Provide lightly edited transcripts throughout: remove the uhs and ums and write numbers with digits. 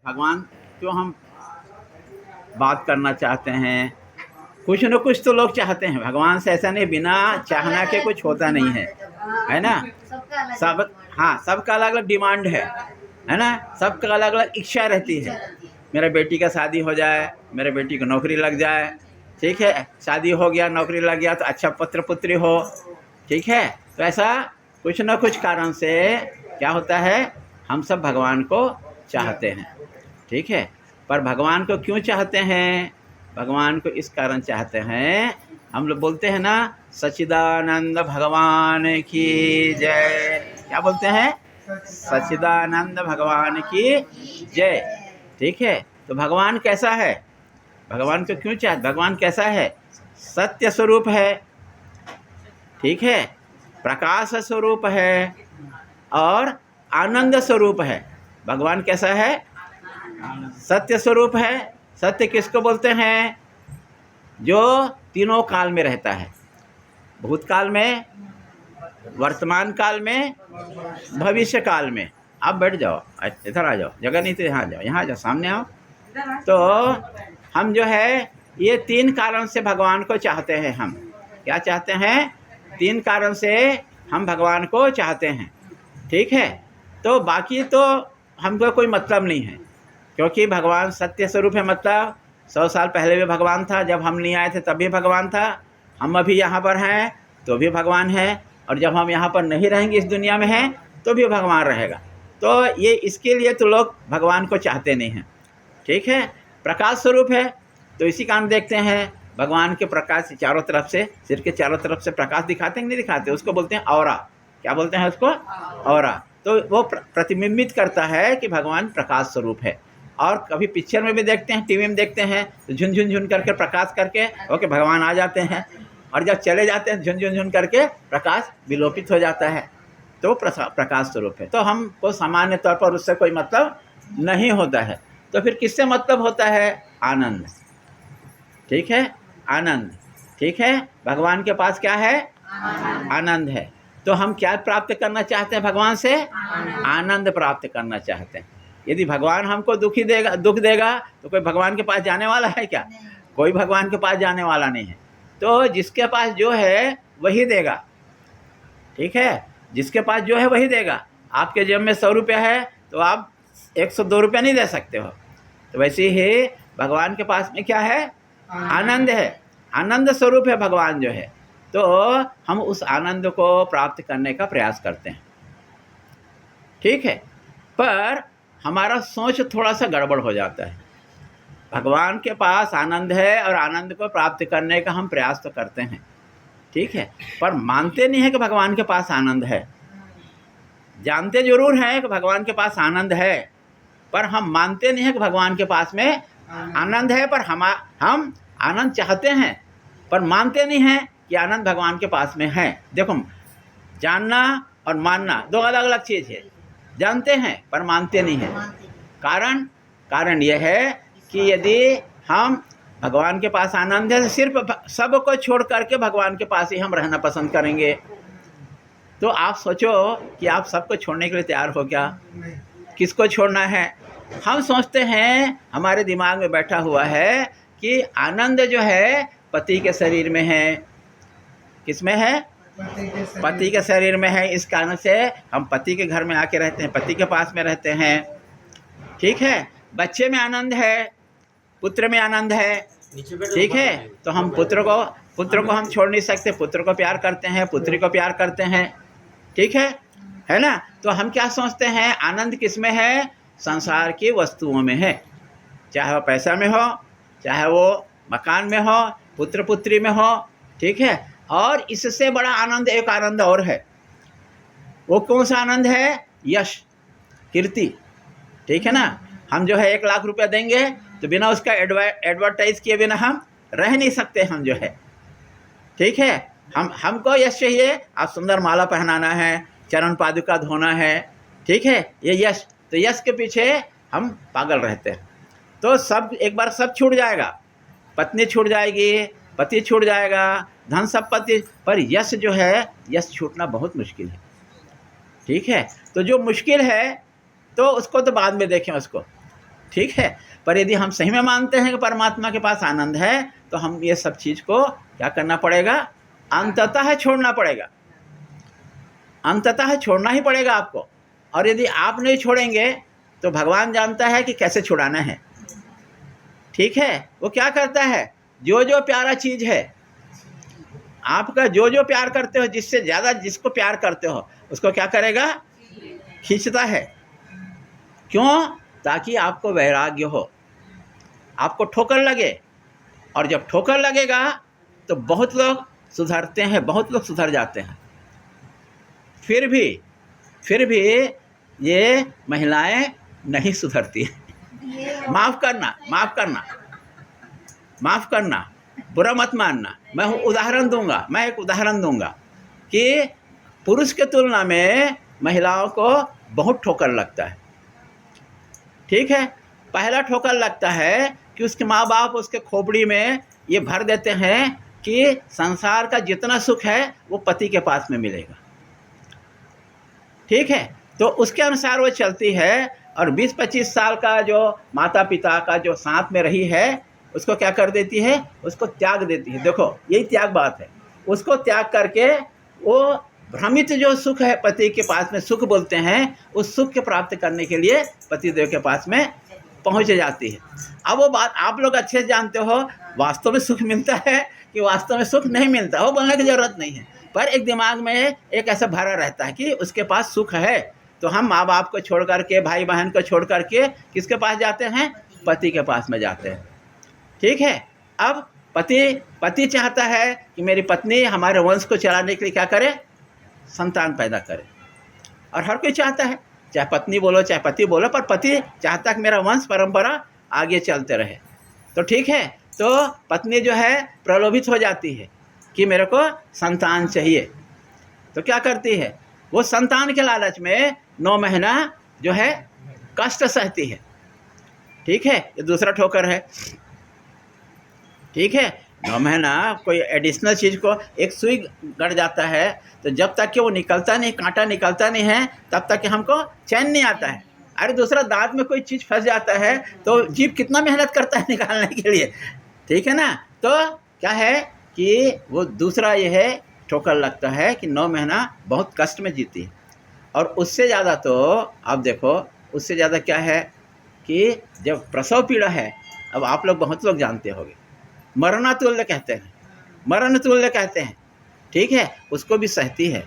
भगवान क्यों हम बात करना चाहते हैं? कुछ न कुछ तो लोग चाहते हैं भगवान से, ऐसा नहीं बिना चाहना के कुछ होता नहीं है ना? सब, हाँ, सबका अलग अलग डिमांड है ना? सबका अलग अलग इच्छा रहती है। मेरे बेटी का शादी हो जाए, मेरे बेटी को नौकरी लग जाए, ठीक है, शादी हो गया, नौकरी लग गया तो अच्छा पुत्र पुत्री हो, ठीक है। तो ऐसा कुछ न कुछ कारण से क्या होता है, हम सब भगवान को चाहते हैं, ठीक है। पर भगवान को क्यों चाहते हैं? भगवान को इस कारण चाहते हैं, हम लोग बोलते हैं ना, सच्चिदानंद भगवान की जय। क्या बोलते हैं? सच्चिदानंद भगवान की जय, ठीक है। तो भगवान कैसा है? भगवान को क्यों चाहते? भगवान कैसा है? सत्य स्वरूप है, ठीक है, प्रकाश स्वरूप है और आनंद स्वरूप है। भगवान कैसा है? सत्य स्वरूप है। सत्य किसको बोलते हैं? जो तीनों काल में रहता है, भूतकाल में, वर्तमान काल में, भविष्य काल में। आप बैठ जाओ, इधर आ जाओ, जगह नहीं तो यहाँ जाओ, यहाँ जाओ, सामने आओ। तो हम जो है ये तीन कारण से भगवान को चाहते हैं। हम क्या चाहते हैं? तीन कारण से हम भगवान को चाहते हैं, ठीक है। तो बाकी तो हमको कोई मतलब नहीं है, क्योंकि भगवान सत्य स्वरूप है। मतलब 100 साल पहले भी भगवान था, जब हम नहीं आए थे तब भी भगवान था, हम अभी यहाँ पर हैं तो भी भगवान है, और जब हम यहाँ पर नहीं रहेंगे, इस दुनिया में हैं, तो भी भगवान रहेगा। तो ये इसके लिए तो लोग भगवान को चाहते नहीं हैं, ठीक है। प्रकाश स्वरूप है, तो इसी कारण देखते हैं भगवान के प्रकाश चारों तरफ से, सिर के चारों तरफ से प्रकाश दिखाते हैं नहीं दिखाते? उसको बोलते हैं ऑरा। क्या बोलते हैं उसको? ऑरा। तो वो प्रतिबिंबित करता है कि भगवान प्रकाश स्वरूप है। और कभी पिक्चर में भी देखते हैं, टीवी में देखते हैं, तो झुन झुन झुन करके प्रकाश करके ओके भगवान आ जाते हैं, और जब चले जाते हैं झुन झुन झुन करके प्रकाश विलोपित हो जाता है। तो प्रकाश स्वरूप है। तो हमको सामान्य तौर पर उससे कोई मतलब नहीं होता है। तो फिर किससे मतलब होता है? आनंद, ठीक है, आनंद, ठीक है। भगवान के पास क्या है? आनंद है। तो हम क्या प्राप्त करना चाहते हैं भगवान से? आनंद प्राप्त करना चाहते हैं। यदि भगवान हमको दुख देगा तो कोई भगवान के पास जाने वाला है क्या? कोई भगवान के पास जाने वाला नहीं है। तो जिसके पास जो है वही देगा, ठीक है, जिसके पास जो है वही देगा। आपके जेब में 100 रुपया है तो आप 102 रुपया नहीं दे सकते हो। तो वैसे ही भगवान के पास में क्या है? आनंद है, आनंद स्वरूप है भगवान जो है। तो हम उस आनंद को प्राप्त करने का प्रयास करते हैं, ठीक है। पर हमारा सोच थोड़ा सा गड़बड़ हो जाता है। भगवान के पास आनंद है और आनंद को प्राप्त करने का हम प्रयास तो करते हैं, ठीक है, पर मानते नहीं है कि भगवान के पास आनंद है। जानते जरूर हैं कि भगवान के पास आनंद है, पर हम मानते नहीं है कि भगवान के पास में आनंद है। पर हम आनंद चाहते हैं, पर मानते नहीं हैं कि आनंद भगवान के पास में है। देखो, जानना और मानना दो अलग अलग चीज़ है। जानते हैं पर मानते नहीं हैं। कारण यह है कि यदि हम भगवान के पास आनंद है तो सिर्फ सबको छोड़ करके भगवान के पास ही हम रहना पसंद करेंगे। तो आप सोचो कि आप सबको छोड़ने के लिए तैयार हो क्या? किसको छोड़ना है? हम सोचते हैं, हमारे दिमाग में बैठा हुआ है कि आनंद जो है पति के शरीर में है। किस में है? पति के शरीर में है। इस कारण से हम पति के घर में आके रहते हैं, पति के पास में रहते हैं, ठीक है। बच्चे में आनंद है, पुत्र में आनंद है, ठीक है। तो हम पुत्र को हम छोड़ नहीं सकते। पुत्र को प्यार करते हैं, पुत्री को प्यार करते हैं, ठीक है ना। तो हम क्या सोचते हैं? आनंद किस में है? संसार की वस्तुओं में है, चाहे वो पैसा में हो, चाहे वो मकान में हो, पुत्र पुत्री में हो, ठीक है। और इससे बड़ा आनंद, एक आनंद और है। वो कौन सा आनंद है? यश, कीर्ति, ठीक है ना। हम जो है 1 लाख रुपया देंगे तो बिना उसका एडवर्टाइज किए बिना हम रह नहीं सकते, हम जो है, ठीक है। हमको यश चाहिए। आप सुंदर माला पहनाना है, चरण पादुका धोना है, ठीक है, ये यश। तो यश के पीछे हम पागल रहते हैं। तो सब एक बार सब छूट जाएगा, पत्नी छूट जाएगी, पति छूट जाएगा, धन संपत्ति, पर यश जो है, यश छूटना बहुत मुश्किल है, ठीक है। तो जो मुश्किल है तो उसको तो बाद में देखें उसको, ठीक है। पर यदि हम सही में मानते हैं कि परमात्मा के पास आनंद है, तो हम ये सब चीज़ को क्या करना पड़ेगा, अंततः छोड़ना पड़ेगा, अंततः छोड़ना ही पड़ेगा आपको। और यदि आप नहीं छोड़ेंगे तो भगवान जानता है कि कैसे छुड़ाना है। ठीक है, वो क्या करता है, जो जो प्यारा चीज़ है आपका, जो जो प्यार करते हो, जिससे ज़्यादा जिसको प्यार करते हो उसको क्या करेगा, खींचता है। क्यों? ताकि आपको वैराग्य हो, आपको ठोकर लगे। और जब ठोकर लगेगा तो बहुत लोग सुधरते हैं, बहुत लोग सुधर जाते हैं। फिर भी ये महिलाएं नहीं सुधरती हैं। माफ़ करना, माफ़ करना, माफ़ करना, बुरा मत मानना। मैं एक उदाहरण दूंगा कि पुरुष के तुलना में महिलाओं को बहुत ठोकर लगता है। ठीक है, पहला ठोकर लगता है कि उसके माँ बाप उसके खोपड़ी में ये भर देते हैं कि संसार का जितना सुख है वो पति के पास में मिलेगा। ठीक है, तो उसके अनुसार वो चलती है। और 20-25 साल का जो माता पिता का जो साथ में रही है उसको क्या कर देती है, उसको त्याग देती है। देखो, यही त्याग बात है। उसको त्याग करके वो भ्रमित जो सुख है पति के पास में, सुख बोलते हैं, उस सुख के प्राप्त करने के लिए पतिदेव के पास में पहुंच जाती है। अब वो बात आप लोग अच्छे से जानते हो, वास्तव में सुख मिलता है कि वास्तव में सुख नहीं मिलता, वो बोलने की ज़रूरत नहीं है। पर एक दिमाग में एक ऐसा भरा रहता है कि उसके पास सुख है, तो हम माँ बाप को छोड़ करके, भाई बहन को छोड़ करके किसके पास जाते हैं, पति के पास में जाते हैं। ठीक है, अब पति चाहता है कि मेरी पत्नी हमारे वंश को चलाने के लिए क्या करे, संतान पैदा करे। और हर कोई चाहता है, चाहे पत्नी बोलो चाहे पति बोलो, पर पति चाहता है कि मेरा वंश परंपरा आगे चलते रहे। तो ठीक है, तो पत्नी जो है प्रलोभित हो जाती है कि मेरे को संतान चाहिए। तो क्या करती है, वो संतान के लालच में 9 महीना जो है कष्ट सहती है। ठीक है, ये दूसरा ठोकर है। ठीक है, 9 महीना कोई एडिशनल चीज़ को, एक सुई गड़ जाता है तो जब तक कि वो निकलता नहीं, कांटा निकलता नहीं है, तब तक कि हमको चैन नहीं आता है। अरे दूसरा दांत में कोई चीज़ फंस जाता है तो जीभ कितना मेहनत करता है निकालने के लिए। ठीक है ना, तो क्या है कि वो दूसरा ये है ठोकर लगता है कि 9 महीना बहुत कष्ट में जीती है। और उससे ज़्यादा तो आप देखो, उससे ज़्यादा क्या है कि जब प्रसव पीड़ा है, अब आप लोग बहुत लोग जानते होंगे, मरणतुल्य कहते हैं, मरणतुल्य कहते हैं। ठीक है, उसको भी सहती है।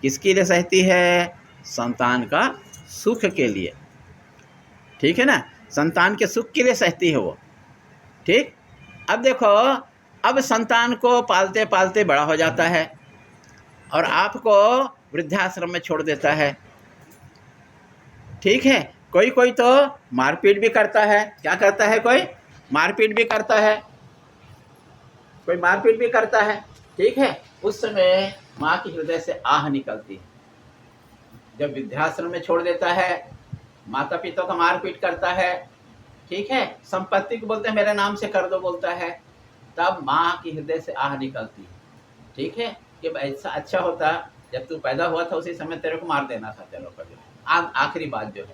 किसके लिए सहती है, संतान का सुख के लिए। ठीक है ना, संतान के सुख के लिए सहती है वो। ठीक, अब देखो, अब संतान को पालते पालते बड़ा हो जाता है और आपको वृद्धाश्रम में छोड़ देता है। ठीक है, कोई कोई तो मारपीट भी करता है। क्या करता है, कोई मारपीट भी करता है, कोई मारपीट भी करता है। ठीक है, उस समय माँ के हृदय से आह निकलती है। जब वृद्धाश्रम में छोड़ देता है, माता पिता का मारपीट करता है, ठीक है, संपत्ति को बोलते हैं मेरे नाम से कर दो बोलता है, तब माँ की हृदय से आह निकलती है। ठीक है, कि ऐसा अच्छा होता जब तू पैदा हुआ था उसी समय तेरे को मार देना था, चलो कभी आखिरी बात जो है।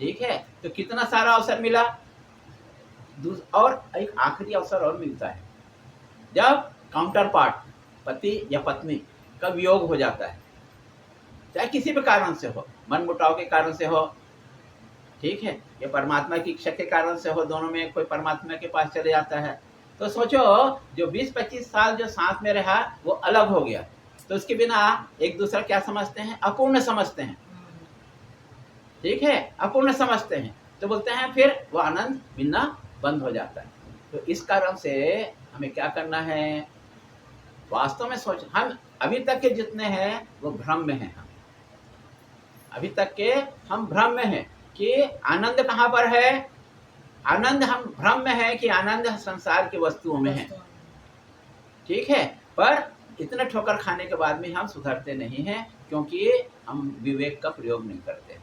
ठीक है, तो कितना सारा अवसर मिला। और एक आखिरी अवसर और मिलता है जब काउंटर पार्ट पति या पत्नी का वियोग हो जाता है, चाहे किसी भी कारण से हो, मन मुटाव के कारण से हो, ठीक है, या परमात्मा की इच्छा के कारण से हो, दोनों में कोई परमात्मा के पास चले जाता है। तो सोचो, जो 20-25 साल जो साथ में रहा वो अलग हो गया, तो उसके बिना एक दूसरा क्या समझते हैं, अपूर्ण समझते हैं। ठीक है, अपूर्ण समझते हैं, तो बोलते हैं फिर वो आनंद मिलना बंद हो जाता है। तो इस कारण से हमें क्या करना है, वास्तव में सोच, हम अभी तक के जितने हैं वो भ्रम में हैं। हम अभी तक के हम भ्रम में हैं कि आनंद कहाँ पर है। आनंद हम भ्रम में है कि आनंद संसार की वस्तुओं में है। ठीक है, पर इतने ठोकर खाने के बाद में हम सुधरते नहीं हैं, क्योंकि हम विवेक का प्रयोग नहीं करते हैं।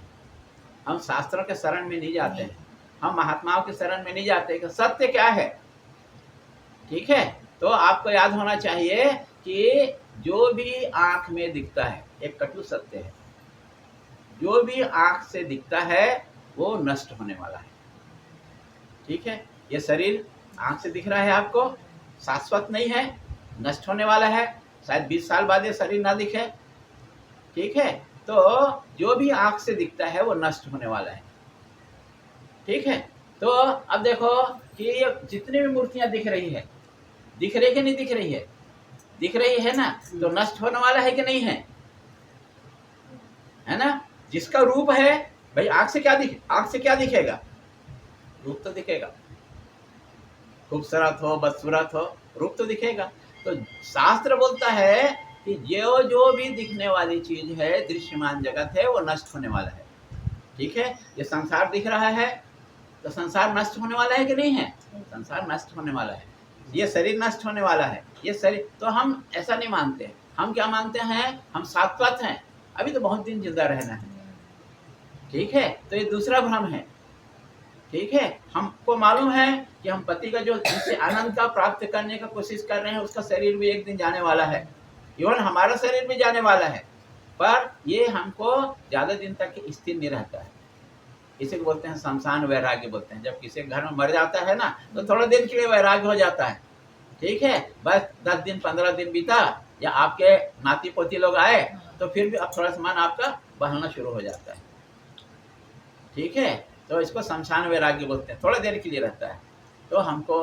हम शास्त्रों के शरण में नहीं जाते हैं, हम महात्माओं के शरण में नहीं जाते कि सत्य क्या है। ठीक है, तो आपको याद होना चाहिए कि जो भी आंख में दिखता है एक कटु सत्य है, जो भी आंख से दिखता है वो नष्ट होने वाला है। ठीक है, ये शरीर आँख से दिख रहा है आपको, शाश्वत नहीं है, नष्ट होने वाला है, शायद 20 साल बाद ये शरीर ना दिखे। ठीक है, तो जो भी आँख से दिखता है वो नष्ट होने वाला है। ठीक है, तो अब देखो कि ये जितनी भी मूर्तियां दिख रही है कि नहीं दिख रही है? दिख रही है ना, तो नष्ट होने वाला है कि नहीं है? है ना? जिसका रूप है भाई, आँख से क्या दिखेगा? रूप तो दिखेगा, खूबसूरत हो बदसूरत हो, रूप तो दिखेगा। तो शास्त्र बोलता है कि जो भी दिखने वाली चीज है, दृश्यमान जगत है, वो नष्ट होने वाला है। ठीक है, ये संसार दिख रहा है तो संसार नष्ट होने वाला है कि नहीं है? संसार नष्ट होने वाला है, ये शरीर नष्ट होने वाला है, ये शरीर। तो हम ऐसा नहीं मानते, हम क्या मानते हैं? हम शाश्वत हैं, अभी तो बहुत दिन जिंदा रहना है। ठीक है, तो ये दूसरा भ्रम है। ठीक है, हमको मालूम है कि हम पति का जो जिससे आनंद का प्राप्त करने का कोशिश कर रहे हैं, उसका शरीर भी एक दिन जाने वाला है, इवन हमारा शरीर भी जाने वाला है, पर ये हमको ज्यादा दिन तक स्थिर नहीं रहता है। इसे बोलते हैं शमशान वैराग्य बोलते हैं। जब किसी घर में मर जाता है ना, तो थोड़ा देर के लिए वैराग्य हो जाता है। ठीक है, बस 10 दिन 15 दिन बीता, या आपके नाती पोती लोग आए, तो फिर भी अब थोड़ा सामान आपका बहलना शुरू हो जाता है। ठीक है, तो इसको शमशान वैराग्य बोलते हैं, थोड़ा देर के लिए रहता है। तो हमको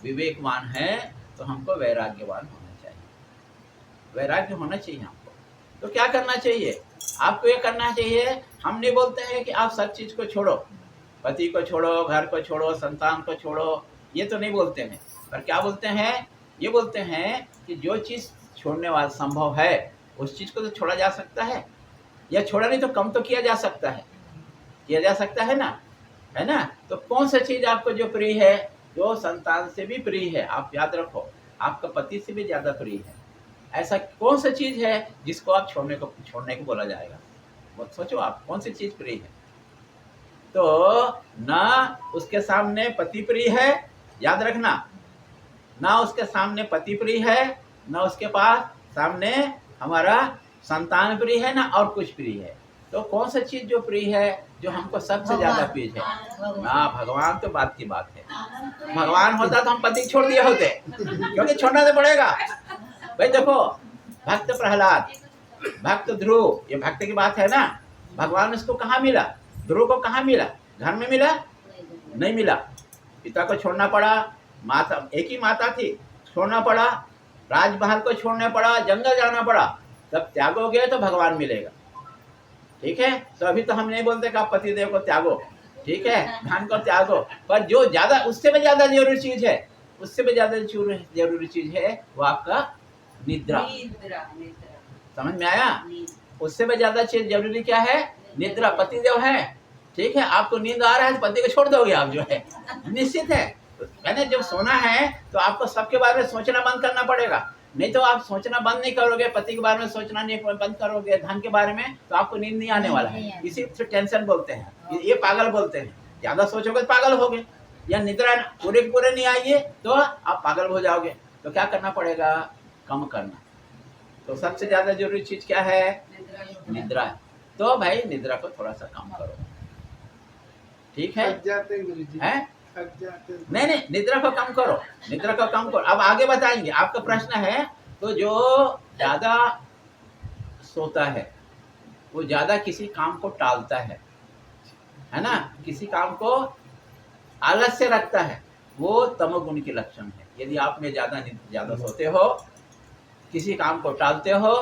विवेकवान है तो हमको वैराग्यवान होना चाहिए, वैराग्य होना चाहिए हमको। तो क्या करना चाहिए आपको? ये करना चाहिए, हम नहीं बोलते हैं कि आप सब चीज को छोड़ो, पति को छोड़ो, घर को छोड़ो, संतान को छोड़ो, ये तो नहीं बोलते हैं। पर क्या बोलते हैं? ये बोलते हैं कि जो चीज छोड़ने वाला संभव है, उस चीज को तो छोड़ा जा सकता है, या छोड़ा नहीं तो कम तो किया जा सकता है, किया जा सकता है ना, है ना? तो कौन सा चीज आपको जो प्रिय है, जो संतान से भी प्रिय है, आप याद रखो, आपका पति से भी ज्यादा प्रिय है, ऐसा कौन सा चीज है जिसको आप छोड़ने को बोला जाएगा? वो सोचो आप, कौन सी चीज प्रिय है? तो ना उसके सामने पति प्रिय है, याद रखना, ना उसके सामने पति प्रिय है, ना उसके पास सामने हमारा संतान प्रिय है, ना और कुछ प्रिय है। तो कौन सा चीज जो प्रिय है, जो हमको सबसे ज्यादा प्रिय है? ना, भगवान तो बात की बात है। भगवान होता तो हम पति छोड़ दिए होते, क्योंकि छोड़ना तो पड़ेगा भाई। देखो, भक्त प्रहलाद, भक्त ध्रुव, ये भक्त की बात है ना। भगवान उसको कहाँ मिला? ध्रुव को कहाँ मिला? घर में मिला? नहीं मिला, पिता को छोड़ना पड़ा, माता एक ही माता थी, छोड़ना पड़ा, राजमहल को छोड़ना पड़ा, जंगल जाना पड़ा, तब त्यागोगे तो भगवान मिलेगा। ठीक है, तो अभी तो हम नहीं बोलते कि आप पतिदेव को त्यागो, ठीक है, धन को त्यागो, पर जो ज्यादा, उससे भी ज्यादा जरूरी चीज है, उससे भी ज्यादा जरूरी चीज है वो आपका निद्रा। समझ में आया? उससे भी ज्यादा चीज जरूरी क्या है? निद्रा। पतिदेव है, ठीक है, आपको नींद आ रहा है तो पति को छोड़ दोगे आप, जो है निश्चित है। मैंने जब सोना है तो आपको सबके बारे में सोचना बंद करना पड़ेगा, नहीं तो आप सोचना बंद नहीं करोगे, पति के बारे में सोचना नहीं बंद करोगे, धन के बारे में, तो आपको नींद नहीं आने वाला है। इसी से टेंशन बोलते हैं, ये पागल बोलते हैं। ज्यादा सोचोगे तो पागल होगे, या निद्रा पूरे नहीं आइए तो आप पागल हो जाओगे। तो क्या करना पड़ेगा? कम करना। तो सबसे ज्यादा जरूरी चीज क्या है? निद्रा। तो भाई निद्रा को थोड़ा सा कम करो, ठीक है? हैं? नहीं, निद्रा को कम करो, निद्रा को कम करो। अब आगे बताएंगे, आपका प्रश्न है। तो जो ज्यादा सोता है वो ज्यादा किसी काम को टालता है ना, किसी काम को आलस्य रखता है, वो तमोगुण के लक्षण है। यदि आप में ज्यादा सोते हो, किसी काम को टालते हो,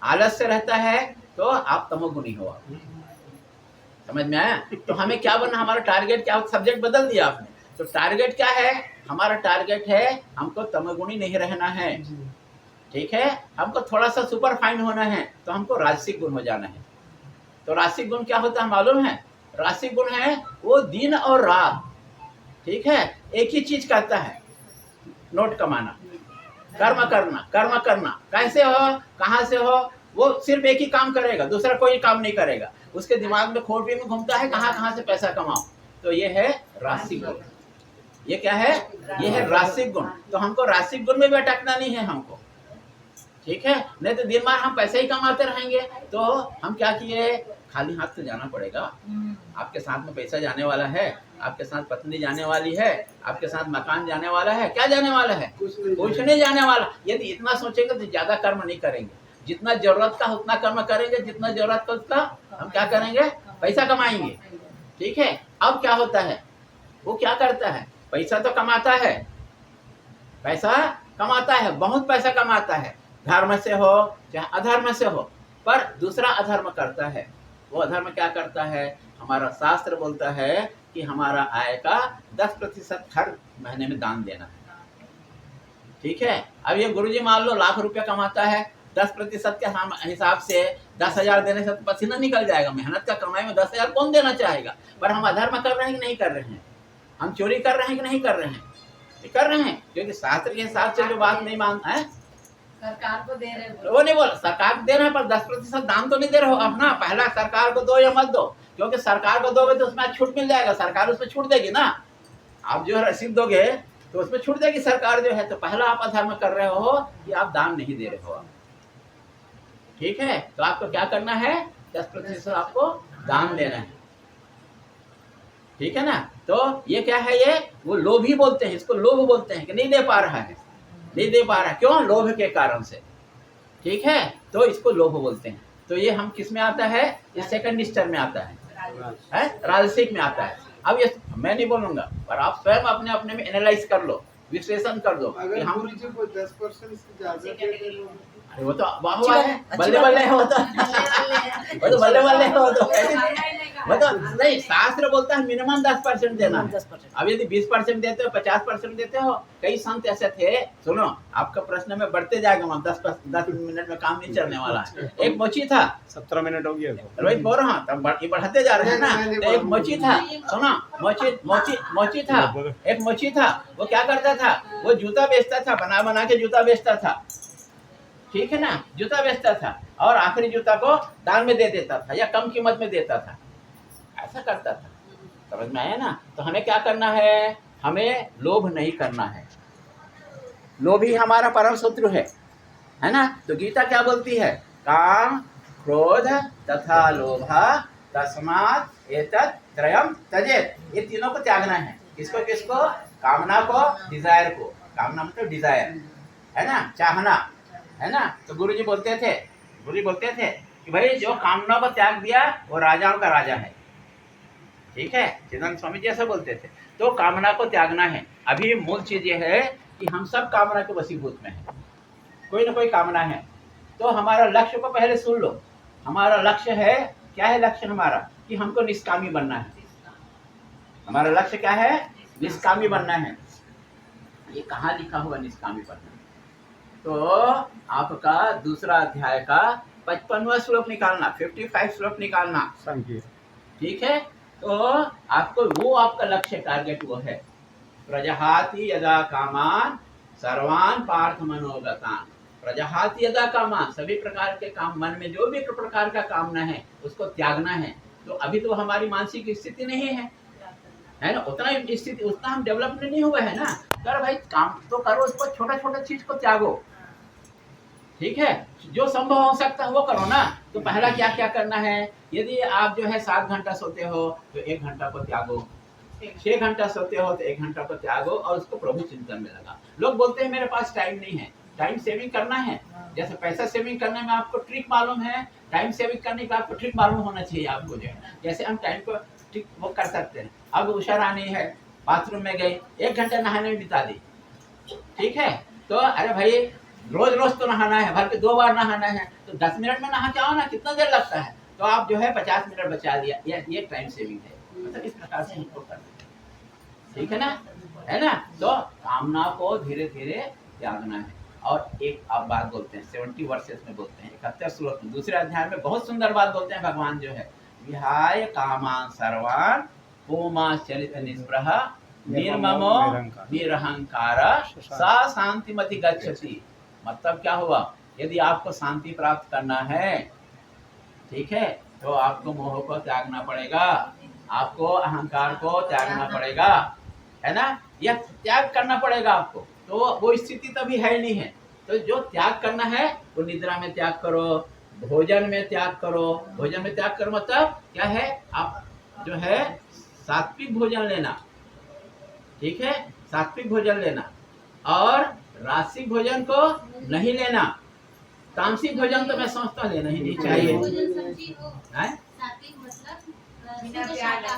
आलस्य रहता है, तो आप तमोगुणी हो। समझ में आया? तो हमें क्या बनना? हमारा टारगेट क्या? सब्जेक्ट बदल दिया आपने। तो टारगेट क्या है? हमारा टारगेट है हमको तमोगुणी नहीं रहना है, ठीक है? हमको थोड़ा सा सुपर फाइन होना है, तो हमको राजसिक गुण हो जाना है। तो राजसिक गुण क्या होता है मालूम है? राजसिक गुण है वो दिन और रात, ठीक है, एक ही चीज करता है, नोट कमाना, कर्म करना। कैसे हो, कहाँ से हो, वो सिर्फ एक ही काम करेगा, दूसरा कोई काम नहीं करेगा। उसके दिमाग में खोपड़ी में घूमता है कहाँ से पैसा कमाओ। तो ये है राजसिक गुण। ये क्या है? ये है राजसिक गुण। तो हमको राजसिक गुण में भी अटकना नहीं है हमको, ठीक है? नहीं तो दिन भर हम पैसे ही कमाते रहेंगे। तो हम क्या किए? खाली हाथ तो जाना पड़ेगा। आपके साथ में पैसा जाने वाला है, आपके साथ पत्नी जाने वाली है, आपके साथ मकान जाने वाला है, क्या जाने वाला है? कुछ नहीं जाने वाला। यदि इतना सोचेंगे तो ज्यादा कर्म नहीं करेंगे, जितना जरूरत का उतना कर्म करेंगे, जितना जरूरत का उतना हम क्या करेंगे? पैसा कमाएंगे। ठीक है। अब क्या होता है, वो क्या करता है? पैसा तो कमाता है, पैसा कमाता है, बहुत पैसा कमाता है, धर्म से हो चाहे अधर्म से हो, पर दूसरा अधर्म करता है। वो अधर्म क्या करता है? हमारा शास्त्र बोलता है कि हमारा आय का 10% हर महीने में दान देना है। ठीक है। अब ये गुरुजी मान लो लाख रुपया कमाता है, 10% के हिसाब से 10,000 देने से तो पसीना निकल जाएगा। मेहनत का कमाई में 10,000 कौन देना चाहेगा? पर हम अधर्म कर रहे हैं कि नहीं कर रहे हैं? हम चोरी कर रहे हैं कि नहीं कर रहे हैं? कर रहे हैं, क्योंकि शास्त्र के हिसाब से जो बात नहीं मानता है, सरकार को दे रहे हैं। वो नहीं बोल सरकार को दे रहे हैं, पर 10% दान तो नहीं दे रहे हो अपना। पहला सरकार को दो या मत दो, क्योंकि सरकार को दोगे तो उसमें छूट मिल जाएगा, सरकार उसमें छूट देगी ना। आप जो है रसीद दोगे तो उसमें छूट देगी सरकार जो है। तो पहला आप अधर्म कर रहे हो कि आप दान नहीं दे रहे हो। ठीक है। तो आपको क्या करना है? 10% आपको दान देना है। ठीक है ना। तो ये क्या है? ये वो लोभी बोलते हैं, इसको लोभ बोलते हैं कि नहीं दे पा रहा है, नहीं दे पा रहा है, क्यों? लोभ के कारण से। ठीक है। तो इसको लोभ बोलते हैं। तो ये हम किस में आता है? ये सेकंड स्तर में आता है, राजसिक में आता है। अब ये मैं नहीं बोलूंगा, पर आप स्वयं अपने अपने में एनालाइज कर लो, विश्लेषण कर दो कि हम 10% से ज्यादा वो तो वाह वाह है, बल्ले बल्ले है, वो तो बल्ले बल्ले है, वो तो नहीं। शास्त्र बोलता है मिनिमम 10% देना है। अब यदि 20% देते हो, 50% देते हो, कई संत ऐसे थे। सुनो, आपका प्रश्न में बढ़ते जाएगा, वहाँ 10 मिनट में काम नहीं चलने वाला है। एक मोची था, 17 मिनट हो गया रोहित बोल रहा हूँ, तब बढ़ते जा रहे हैं ना। तो एक मोची था, सुनो, मोची था, एक मोची था। वो क्या करता था? वो जूता बेचता था, बना बना के जूता बेचता था। ठीक है ना, जूता बेचता था और आखिरी जूता को दान में दे देता था या कम कीमत में देता था, ऐसा करता था। समझ में आया ना। तो हमें क्या करना है? हमें लोभ नहीं करना है। लोभ ही हमारा परम शत्रु है ना। तो गीता क्या बोलती है? काम क्रोध तथा लोभ तस्मात् एतत् त्रयम् त्यजेत्। ये तीनों को त्यागना है। किसको किसको? कामना को, डिजायर को। कामना मतलब डिजायर है ना, चाहना है ना। तो गुरुजी बोलते थे कि भाई जो कामना को त्याग दिया वो राजाओं का राजा है। ठीक है। चिदानंद स्वामी जी ऐसा बोलते थे। तो कामना को त्यागना है। अभी मूल चीज ये है कि हम सब कामना के वशीभूत में हैं, कोई ना कोई कामना है। तो हमारा लक्ष्य को पहले सुन लो। हमारा लक्ष्य है, क्या है लक्ष्य हमारा? कि हमको निष्कामी बनना है। हमारा लक्ष्य क्या है? निष्कामी बनना है। ये कहाँ लिखा हुआ निष्कामी बनना? तो आपका दूसरा अध्याय का 55वां श्लोक निकालना, 55 श्लोक निकालना। ठीक है। तो आपको वो आपका लक्ष्य, टारगेट वो है। प्रजहाति यदा कामान सर्वान पार्थ मनोगतान। प्रजहाति यदा कामान, सभी प्रकार के काम, मन में जो भी प्रकार का कामना है उसको त्यागना है। तो अभी तो हमारी मानसिक स्थिति नहीं है ना, उतना स्थिति, उतना हम डेवलपमेंट नहीं हुआ है ना। कर भाई काम तो करो, उसको छोटा छोटा चीज को त्यागो। ठीक है। जो संभव हो सकता है वो करो ना। तो पहला क्या क्या करना है? यदि आप जो है 7 घंटा सोते हो तो 1 घंटा को त्यागो, 6 घंटा सोते हो तो 1 घंटा को त्यागो और उसको प्रभु चिंतन में लगा। लोग बोलते हैं मेरे पास टाइम नहीं है। टाइम सेविंग करना है। जैसे पैसा सेविंग करने में आपको ट्रिक मालूम है, टाइम सेविंग करने का आपको ट्रिक मालूम होना चाहिए आपको जो है। जैसे हम टाइम को ट्रिक वो कर सकते हैं। अब उषा रानी है, बाथरूम में गई, 1 घंटा नहाने में बिता दी। ठीक है। तो अरे भाई रोज रोज तो नहाना है, भर के 2 बार नहाना है, तो 10 मिनट में नहा के आओ ना, कितना देर लगता है? तो आप जो है 50 मिनट बचा लिया। ये टाइम सेविंग है। मतलब इस प्रकार से हमको करना है। ठीक है ना। तो कामना को धीरे धीरे त्यागना है। और एक आप बात बोलते हैं 70 वर्सेस में बोलते हैं, 71 श्लोक में, दूसरे अध्याय में बहुत सुंदर बात बोलते हैं भगवान जो है। विहाय कामान सर्वान पुमाश्चरित निस्पृह निर्ममो निरहंकार सा शांतिमति गच्छति। मतलब क्या हुआ? यदि आपको शांति प्राप्त करना है, ठीक है, तो आपको मोह को त्यागना पड़ेगा, आपको अहंकार को त्यागना पड़ेगा, है ना। यह त्याग करना पड़ेगा आपको। तो वो स्थिति तभी है नहीं है। तो जो त्याग करना है वो निद्रा में त्याग करो, भोजन में त्याग करो। भोजन में त्याग करो मतलब क्या है, आप जो है सात्विक भोजन लेना, ठीक है, सात्विक भोजन लेना, और रासिक भोजन को नहीं लेना। तामसिक भोजन तो मैं समझता हूँ लेना ही नहीं चाहिए। हैं?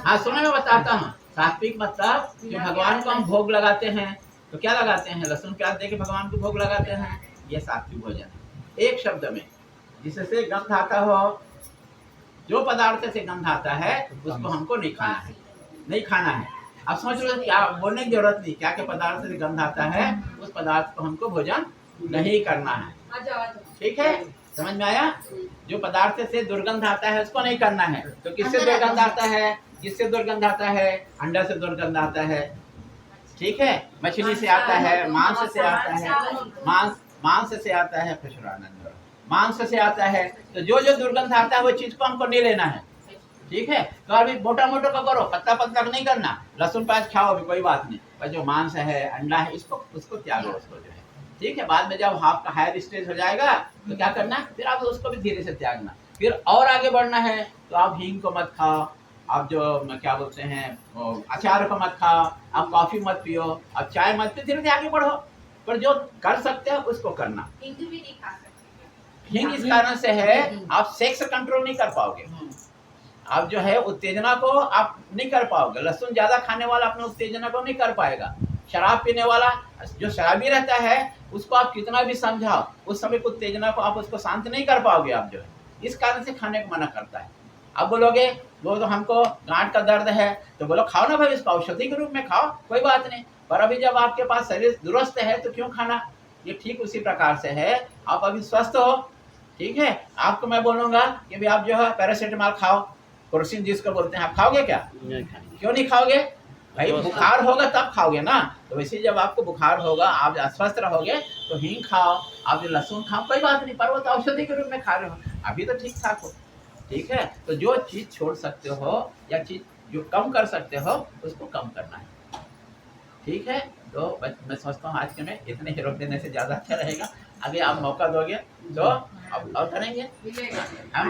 हाँ सुनो, मैं बताता हूँ। सात्विक मतलब जो भगवान को हम भोग लगाते हैं, तो क्या लगाते हैं, लहसुन प्याज दे के भगवान को भोग लगाते हैं, ये सात्विक भोजन है। एक शब्द में जिससे गंध आता हो, जो पदार्थ से गंध आता है उसको हमको नहीं खाना है, नहीं खाना है। अब समझ लो, क्या बोलने की जरूरत नहीं, क्या क्या पदार्थ से गंध आता है उस पदार्थ को हमको भोजन नहीं करना है, ठीक है, समझ में आया। जो पदार्थ से दुर्गंध आता है उसको नहीं करना है। तो किससे दुर्गंध आता है, किससे दुर्गंध आता है, अंडा से दुर्गंध आता है, ठीक है, मछली से आता है, मांस से आता है, मांस से आता है, खुशरानंद, मांस से आता है। तो जो जो दुर्गंध आता है वो चीज को हमको नहीं लेना है, ठीक है। तो अभी मोटा मोटा का करो, पतला पतला नहीं करना। लहसुन प्याज खाओ अभी कोई बात नहीं, पर जो मांस है, अंडा है, इसको उसको त्यागो, उसको जो है, ठीक है। बाद में जब आपका हायर स्टेज हो जाएगा तो क्या करना, फिर आप उसको भी धीरे से त्यागना। फिर और आगे बढ़ना है तो आप हींग को मत खाओ, आप जो क्या बोलते हैं अचार को मत खाओ, आप कॉफी मत पियो, आप चाय मत पियो, धीरे धीरे आगे बढ़ो। पर जो कर सकते हो उसको करना। हींग इस कारण से है, आप सेक्स कंट्रोल नहीं कर पाओगे, आप जो है उत्तेजना को आप नहीं कर पाओगे। लहसुन ज्यादा खाने वाला अपने उत्तेजना को नहीं कर पाएगा। शराब पीने वाला, जो शराबी रहता है, उसको आप कितना भी समझाओ, उस समय को उत्तेजना को आप उसको शांत नहीं कर पाओगे आप जो है। इस कारण से खाने को मना करता है। अब बोलोगे वो तो हमको गांठ का दर्द है, तो बोलो खाओ ना भाई, इसको औषधि के रूप में खाओ, कोई बात नहीं। पर अभी जब आपके पास शरीर दुरुस्त है तो क्यों खाना। ये ठीक उसी प्रकार से है, आप अभी स्वस्थ हो, ठीक है, आपको मैं बोलूंगा कि भाई आप जो है पैरासीटामॉल खाओ, क्रोसिन जिसको बोलते हैं, आप खाओगे क्या, क्यों नहीं खाओगे भाई, बुखार होगा तब खाओगे ना। तो वैसे जब आपको बुखार होगा, आप स्वस्थ रहोगे, तो हींग खाओ, आप जो लहसुन खाओ, कोई बात नहीं, पर वो तो औषधि के रूप में खा रहे हो, अभी तो ठीक ठाक हो, ठीक है। तो जो चीज छोड़ सकते हो या चीज जो कम कर सकते हो उसको कम करना है, ठीक है। तो मैं समझता हूँ आज के में इतने ही रोक देने से ज्यादा अच्छा रहेगा। आगे आप मौका दोगे तो अब और करेंगे हम।